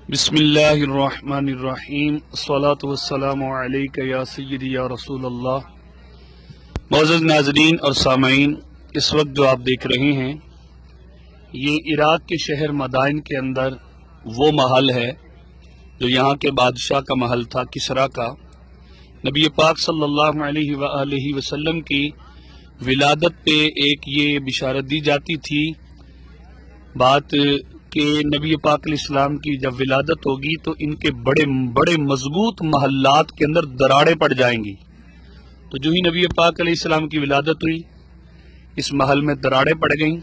بسم اللہ الرحمن الرحیم، الصلاۃ والسلام علیک یا سیدی یا رسول اللہ۔ معزز ناظرین اور سامعین، اس وقت جو آپ دیکھ رہے ہیں یہ عراق کے شہر مدائن کے اندر وہ محل ہے جو یہاں کے بادشاہ کا محل تھا، خسرا کا۔ نبی پاک صلی اللہ علیہ وآلہ وسلم کی ولادت پہ ایک یہ بشارت دی جاتی تھی بات کہ نبی پاک علیہ السلام کی جب ولادت ہوگی تو ان کے بڑے بڑے مضبوط محلات کے اندر دراڑیں پڑ جائیں گی۔ تو جو ہی نبی پاک علیہ السلام کی ولادت ہوئی اس محل میں دراڑیں پڑ گئیں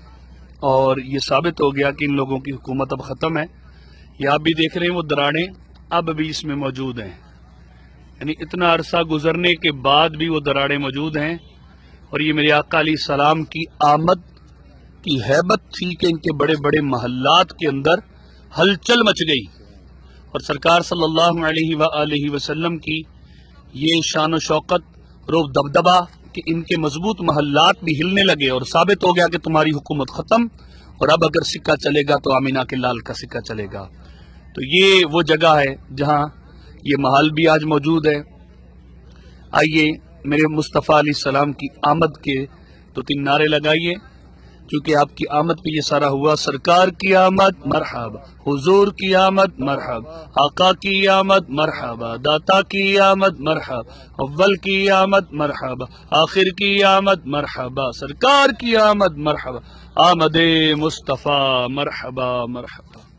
اور یہ ثابت ہو گیا کہ ان لوگوں کی حکومت اب ختم ہے۔ یہ آپ بھی دیکھ رہے ہیں وہ دراڑیں اب بھی اس میں موجود ہیں، یعنی اتنا عرصہ گزرنے کے بعد بھی وہ دراڑیں موجود ہیں۔ اور یہ میرے آقا علیہ السلام کی آمد کی ہیبت تھی کہ ان کے بڑے بڑے محلات کے اندر ہلچل مچ گئی، اور سرکار صلی اللہ علیہ وآلہ وسلم کی یہ شان و شوقت روب دبدبا کہ ان کے مضبوط محلات بھی ہلنے لگے، اور ثابت ہو گیا کہ تمہاری حکومت ختم، اور اب اگر سکہ چلے گا تو آمینہ کے لال کا سکہ چلے گا۔ تو یہ وہ جگہ ہے جہاں یہ محل بھی آج موجود ہے۔ آئیے میرے مصطفیٰ علیہ السلام کی آمد کے تو 3 نعرے لگائیے، کیونکہ آپ کی آمد پہ یہ سارا ہوا۔ سرکار کی آمد مرحبا، حضور کی آمد مرحبا، آقا کی آمد مرحبا، داتا کی آمد مرحبا، اول کی آمد مرحبا، آخر کی آمد مرحبا، سرکار کی آمد مرحبا، آمد مصطفیٰ مرحبا مرحبا۔